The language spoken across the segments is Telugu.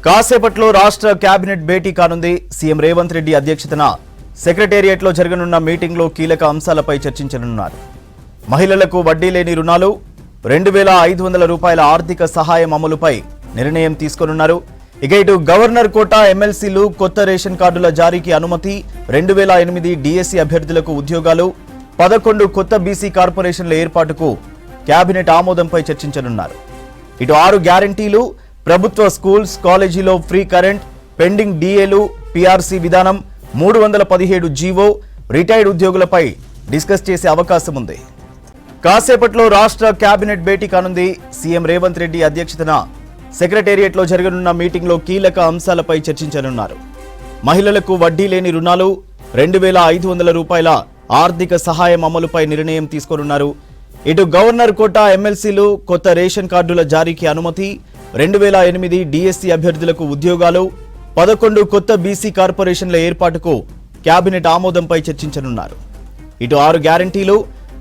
కాసేపట్లో రాష్ట్ర కేబినెట్ భేటీ కానుంది. సీఎం రేవంత్ రెడ్డి అధ్యక్షతన సెక్రటేరియట్లో జరగనున్న మీటింగ్లో కీలక అంశాలపై చర్చించనున్నారు. మహిళలకు వడ్డీ లేని రుణాలు, 2500 రూపాయల ఆర్థిక సహాయం అమలుపై నిర్ణయం తీసుకోనున్నారు. ఇక ఇటు గవర్నర్ కోటా ఎమ్మెల్సీలు, కొత్త రేషన్ కార్డుల జారీకి అనుమతి, 2008 డిఎస్సీ అభ్యర్థులకు ఉద్యోగాలు, 11 కొత్త బీసీ కార్పొరేషన్ల ఏర్పాటుకు కేబినెట్ ఆమోదంపై చర్చించనున్నారు. ఇటు 6 గ్యారంటీలు, ప్రభుత్వ స్కూల్స్, కాలేజీలో ఫ్రీ కరెంట్, పెండింగ్ డిఏలు, పీఆర్సీ విధానం, 317 జీవో, రిటైర్డ్ ఉద్యోగులపై డిస్కస్ చేసే అవకాశం ఉంది. కాసేపట్లో రాష్ట్ర కేబినెట్ భేటీ కానుంది. సీఎం రేవంత్ రెడ్డి అధ్యక్షతన సెక్రటేరియట్లో జరగనున్న మీటింగ్లో కీలక అంశాలపై చర్చించనున్నారు. మహిళలకు వడ్డీ లేని రుణాలు, 2500 రూపాయల ఆర్థిక సహాయం అమలుపై నిర్ణయం తీసుకోనున్నారు. ఇటు గవర్నర్ కోటా ఎమ్మెల్సీలు, కొత్త రేషన్ కార్డుల జారీకి అనుమతి, 2008 డిఎస్సీ అభ్యర్థులకు ఉద్యోగాలు, 11 కొత్త బీసీ కార్పొరేషన్ల ఏర్పాటుకు కేబినెట్ ఆమోదంపై చర్చించనున్నారు. ఇటు 6 గ్యారంటీలు,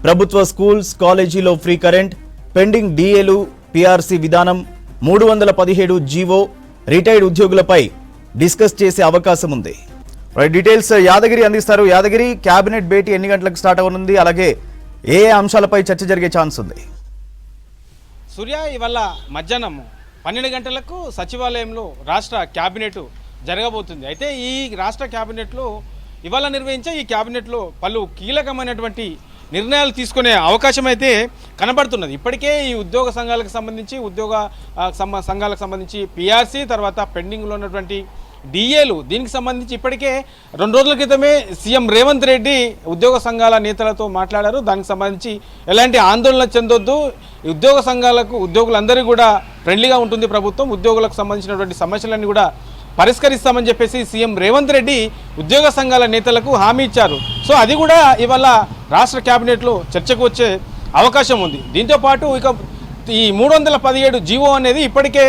ప్రభుత్వ స్కూల్స్, కాలేజీలో ఫ్రీ కరెంట్, పెండింగ్ డిఏలు, పీఆర్సీ విధానం, 317 జీవో, రిటైర్డ్ ఉద్యోగులపై డిస్కస్ చేసే అవకాశం ఉంది. డీటెయిల్స్ యాదగిరి అందిస్తారు. యాదగిరి, కేబినెట్ భేటీ ఎన్ని గంటలకు స్టార్ట్ అవ్వనుంది, అలాగే ఏ అంశాలపై చర్చ జరిగే ఛాన్స్ ఉంది? సూర్య, ఇవాళ మధ్యాహ్నం 12 గంటలకు సచివాలయంలో రాష్ట్ర క్యాబినెట్ జరగబోతుంది. అయితే ఈ రాష్ట్ర క్యాబినెట్లో ఇవాళ నిర్వహించే ఈ క్యాబినెట్లో పలు కీలకమైనటువంటి నిర్ణయాలు తీసుకునే అవకాశం అయితే కనబడుతున్నది. ఇప్పటికే ఈ ఉద్యోగ సంఘాలకు సంబంధించి సంఘాలకు సంబంధించి పీఆర్సీ, తర్వాత పెండింగ్లో ఉన్నటువంటి డిఏలు, దీనికి సంబంధించి ఇప్పటికే 2 రోజుల క్రితమే సీఎం రేవంత్ రెడ్డి ఉద్యోగ సంఘాల నేతలతో మాట్లాడారు. దానికి సంబంధించి ఎలాంటి ఆందోళన చెందొద్దు, ఉద్యోగ సంఘాలకు, ఉద్యోగులందరికీ కూడా ఫ్రెండ్లీగా ఉంటుంది ప్రభుత్వం, ఉద్యోగులకు సంబంధించినటువంటి సమస్యలన్నీ కూడా పరిష్కరిస్తామని చెప్పేసి సీఎం రేవంత్ రెడ్డి ఉద్యోగ సంఘాల నేతలకు హామీ ఇచ్చారు. సో అది కూడా ఇవాళ రాష్ట్ర క్యాబినెట్లో చర్చకు వచ్చే అవకాశం ఉంది. దీంతోపాటు ఇక ఈ 317 జీవో అనేది ఇప్పటికే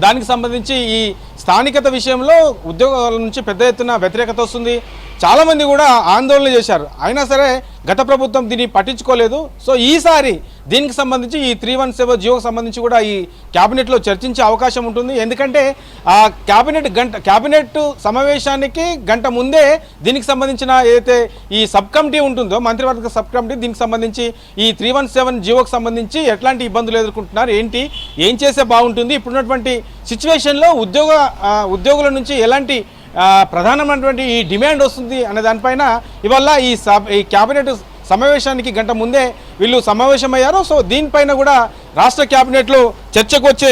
దానికి సంబంధించి ఈ స్థానికత విషయంలో ఉద్యోగాల నుంచి పెద్ద ఎత్తున వ్యతిరేకత వస్తుంది. చాలామంది కూడా ఆందోళన చేశారు. అయినా సరే గత ప్రభుత్వం దీన్ని పట్టించుకోలేదు. సో ఈసారి దీనికి సంబంధించి ఈ 317 జీవోకి సంబంధించి కూడా ఈ క్యాబినెట్లో చర్చించే అవకాశం ఉంటుంది. ఎందుకంటే ఆ క్యాబినెట్ సమావేశానికి గంట ముందే దీనికి సంబంధించిన ఏదైతే ఈ సబ్ కమిటీ ఉంటుందో, మంత్రివర్గ సబ్ కమిటీ, దీనికి సంబంధించి ఈ 317 జీవోకి సంబంధించి ఎట్లాంటి ఇబ్బందులు ఎదుర్కొంటున్నారు, ఏం చేస్తే బాగుంటుంది, ఇప్పుడున్నటువంటి సిచ్యువేషన్లో ఉద్యోగుల నుంచి ఎలాంటి ప్రధానమైనటువంటి ఈ డిమాండ్ వస్తుంది అనే దానిపైన ఇవాళ ఈ క్యాబినెట్ సమావేశానికి గంట ముందే వీళ్ళు సమావేశమయ్యారు. సో దీనిపైన కూడా రాష్ట్ర క్యాబినెట్లో చర్చకు వచ్చే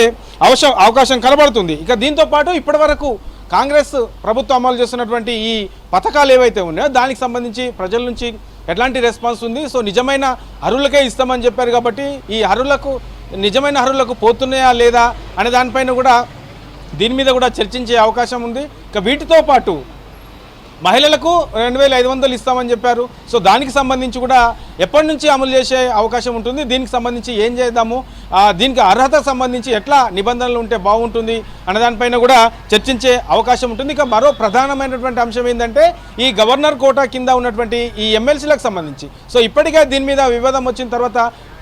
అవకాశం కనబడుతుంది. ఇక దీంతోపాటు ఇప్పటివరకు కాంగ్రెస్ ప్రభుత్వం అమలు చేస్తున్నటువంటి ఈ పథకాలు ఏవైతే ఉన్నాయో దానికి సంబంధించి ప్రజల నుంచి ఎట్లాంటి రెస్పాన్స్ ఉంది, సో నిజమైన అర్హులకే ఇస్తామని చెప్పారు కాబట్టి ఈ నిజమైన అర్హులకు పోతున్నాయా లేదా అనే దానిపైన కూడా దీని మీద కూడా చర్చించే అవకాశం ఉంది. ఇక వీటితో పాటు మహిళలకు 2500 ఇస్తామని చెప్పారు. సో దానికి సంబంధించి కూడా ఎప్పటి నుంచి అమలు చేసే అవకాశం ఉంటుంది, దీనికి సంబంధించి ఏం చేద్దాము, దీనికి అర్హత సంబంధించి ఎట్లా నిబంధనలు ఉంటే బాగుంటుంది అనే దానిపైన కూడా చర్చించే అవకాశం ఉంటుంది. ఇక మరో ప్రధానమైనటువంటి అంశం ఏంటంటే ఈ గవర్నర్ కోటా కింద ఉన్నటువంటి ఈ ఎమ్మెల్సీలకు సంబంధించి. సో ఇప్పటికే దీని మీద వివాదం వచ్చిన తర్వాత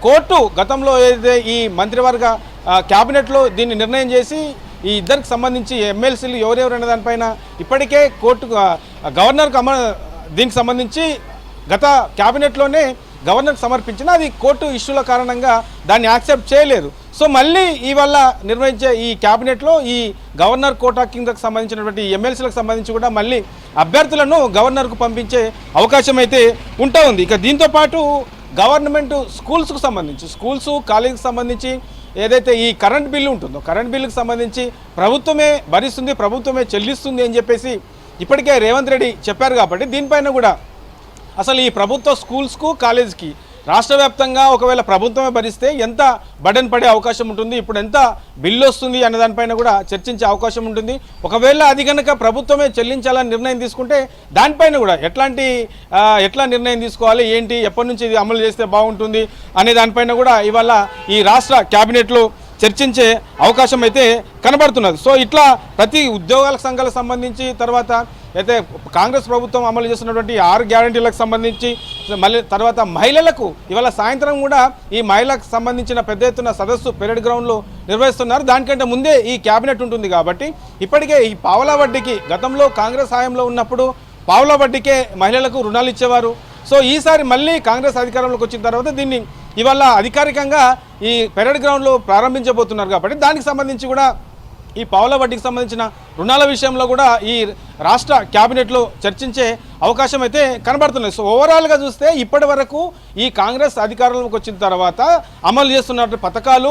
కోర్టు గతంలో ఏదైతే ఈ మంత్రివర్గ క్యాబినెట్లో దీన్ని నిర్ణయం చేసి ఈ ఇద్దరికి సంబంధించి ఎమ్మెల్సీలు ఎవరెవరనే దానిపైన ఇప్పటికే కోర్టు గవర్నర్కు దీనికి సంబంధించి గత క్యాబినెట్లోనే గవర్నర్కి సమర్పించిన, అది కోర్టు ఇష్యూల కారణంగా దాన్ని యాక్సెప్ట్ చేయలేదు. సో మళ్ళీ ఇవాళ నిర్వహించే ఈ క్యాబినెట్లో ఈ గవర్నర్ కోటా కిందకు సంబంధించినటువంటి ఎమ్మెల్సీలకు సంబంధించి కూడా మళ్ళీ అభ్యర్థులను గవర్నర్కు పంపించే అవకాశం అయితే ఉంటా ఉంది. ఇక దీంతోపాటు గవర్నమెంట్ స్కూల్స్కు సంబంధించి, స్కూల్స్, కాలేజీకి సంబంధించి ఏదైతే ఈ కరెంట్ బిల్లు ఉంటుందో, కరెంట్ బిల్లుకు సంబంధించి ప్రభుత్వమే భరిస్తుంది, ప్రభుత్వమే చెల్లిస్తుంది అని చెప్పేసి ఇప్పటికే రేవంత్ రెడ్డి చెప్పారు. కాబట్టి దీనిపైన కూడా అసలు ఈ ప్రభుత్వ స్కూల్స్కు, కాలేజ్కి రాష్ట్ర వ్యాప్తంగా ఒకవేళ ప్రభుత్వమే భరిస్తే ఎంత బర్డెన్ పడే అవకాశం ఉంటుంది, ఇప్పుడు ఎంత బిల్లు వస్తుంది అనే దానిపైన కూడా చర్చించే అవకాశం ఉంటుంది. ఒకవేళ అది కనుక ప్రభుత్వమే చెల్లించాలని నిర్ణయం తీసుకుంటే దానిపైన కూడా ఎట్లా నిర్ణయం తీసుకోవాలి, ఏంటి, ఎప్పటి నుంచి ఇది అమలు చేస్తే బాగుంటుంది అనే దానిపైన కూడా ఇవాళ ఈ రాష్ట్ర క్యాబినెట్లో చర్చించే అవకాశం అయితే కనబడుతున్నది. సో ఇట్లా ప్రతి ఉద్యోగాల సంఘాలకు సంబంధించి, తర్వాత అయితే కాంగ్రెస్ ప్రభుత్వం అమలు చేస్తున్నటువంటి 6 గ్యారంటీలకు సంబంధించి మళ్ళీ తర్వాత మహిళలకు ఇవాళ సాయంత్రం కూడా ఈ మహిళలకు సంబంధించిన పెద్ద ఎత్తున సదస్సు పెరేడ్ గ్రౌండ్లో నిర్వహిస్తున్నారు. దానికంటే ముందే ఈ క్యాబినెట్ ఉంటుంది కాబట్టి ఇప్పటికే ఈ పావలా వడ్డీకి గతంలో కాంగ్రెస్ హయాంలో ఉన్నప్పుడు పావలా వడ్డీకే మహిళలకు రుణాలు ఇచ్చేవారు. సో ఈసారి మళ్ళీ కాంగ్రెస్ అధికారంలోకి వచ్చిన తర్వాత దీన్ని ఇవాళ అధికారికంగా ఈ పెరేడ్ గ్రౌండ్లో ప్రారంభించబోతున్నారు కాబట్టి దానికి సంబంధించి కూడా ఈ పావలా వడ్డీకి సంబంధించిన రుణాల విషయంలో కూడా ఈ రాష్ట్ర క్యాబినెట్లో చర్చించే అవకాశం అయితే కనబడుతున్నాయి. సో ఓవరాల్గా చూస్తే ఇప్పటి వరకు ఈ కాంగ్రెస్ అధికారంలోకి వచ్చిన తర్వాత అమలు చేస్తున్న పథకాలు,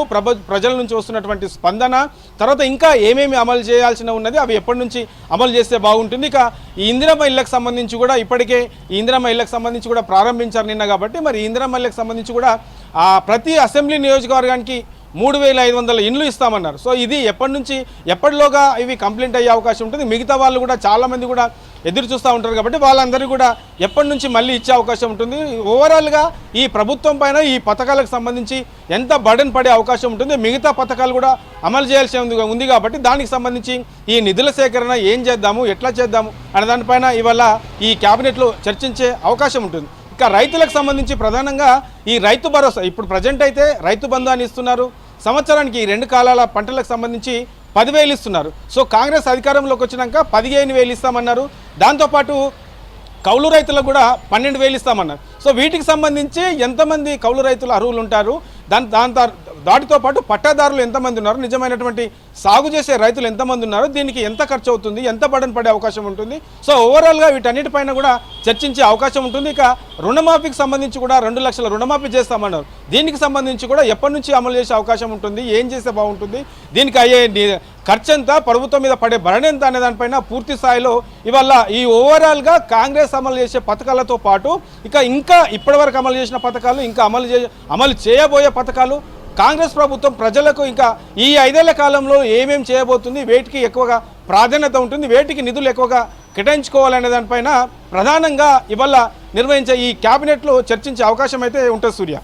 ప్రజల నుంచి వస్తున్నటువంటి స్పందన, తర్వాత ఇంకా ఏమేమి అమలు చేయాల్సిన ఉన్నది, అవి ఎప్పటి నుంచి అమలు చేస్తే బాగుంటుంది. ఇక ఈ ఇందిరమ్మ ఇళ్ళకి సంబంధించి కూడా ఇప్పటికే ఈ ఇందిరమ్మ ఇళ్ళకి సంబంధించి కూడా ప్రారంభించారు నిన్న కాబట్టి మరి ఈ ఇందిరమ్మ ఇళ్ళకి సంబంధించి కూడా ప్రతి అసెంబ్లీ నియోజకవర్గానికి 3500 ఇండ్లు ఇస్తామన్నారు. సో ఇది ఎప్పటిలోగా ఇవి కంప్లీట్ అయ్యే అవకాశం ఉంటుంది. మిగతా వాళ్ళు కూడా చాలామంది కూడా ఎదురు చూస్తూ ఉంటారు కాబట్టి వాళ్ళందరూ కూడా ఎప్పటి నుంచి మళ్ళీ ఇచ్చే అవకాశం ఉంటుంది. ఓవరాల్గా ఈ ప్రభుత్వం పైన ఈ పథకాలకు సంబంధించి ఎంత బర్డెన్ పడే అవకాశం ఉంటుంది, మిగతా పథకాలు కూడా అమలు చేయాల్సి ఉంది కాబట్టి దానికి సంబంధించి ఈ నిధుల సేకరణ ఏం చేద్దాము, ఎట్లా చేద్దాము అనే దానిపైన ఇవాళ ఈ క్యాబినెట్లో చర్చించే అవకాశం ఉంటుంది. ఇక రైతులకు సంబంధించి ప్రధానంగా ఈ రైతు భరోసా ఇప్పుడు ప్రజెంట్ అయితే రైతు బంధు అని ఇస్తున్నారు. సంవత్సరానికి 2 కాలాల పంటలకు సంబంధించి 10,000 ఇస్తున్నారు. సో కాంగ్రెస్ అధికారంలోకి వచ్చినాక 15,000 ఇస్తామన్నారు. దాంతోపాటు కౌలు రైతులకు కూడా 12,000 ఇస్తామన్నారు. సో వీటికి సంబంధించి ఎంతమంది కౌలు రైతులు అర్హులు ఉంటారు, దాటితో పాటు పట్టాదారులు ఎంతమంది ఉన్నారు, నిజమైనటువంటి సాగు చేసే రైతులు ఎంతమంది ఉన్నారు, దీనికి ఎంత ఖర్చు అవుతుంది, ఎంత బర్డెన్ పడే అవకాశం ఉంటుంది. సో ఓవరాల్గా వీటన్నిటిపైన కూడా చర్చించే అవకాశం ఉంటుంది. ఇక రుణమాఫీకి సంబంధించి కూడా 2 లక్షల రుణమాఫీ చేస్తామన్నారు. దీనికి సంబంధించి కూడా ఎప్పటి నుంచి అమలు చేసే అవకాశం ఉంటుంది, ఏం చేస్తే బాగుంటుంది, దీనికి అయ్యే ఖర్చు ఎంత, ప్రభుత్వం మీద పడే బర్డెన్ ఎంత అనే దానిపైన పూర్తి స్థాయిలో ఇవాళ ఈ ఓవరాల్గా కాంగ్రెస్ అమలు చేసే పథకాలతో పాటు ఇంకా ఇప్పటివరకు అమలు చేసిన పథకాలు, ఇంకా అమలు చేయబోయే పథకాలు, కాంగ్రెస్ ప్రభుత్వం ప్రజలకు ఇంకా ఈ 5 ఏళ్ల కాలంలో ఏమేం చేయబోతుంది, వేటికి ఎక్కువగా ప్రాధాన్యత ఉంటుంది, వేటికి నిధులు ఎక్కువగా కేటాయించుకోవాలనే దానిపైన ప్రధానంగా ఇవాళ నిర్వహించే ఈ క్యాబినెట్లో చర్చించే అవకాశం అయితే ఉంటుంది సూర్య.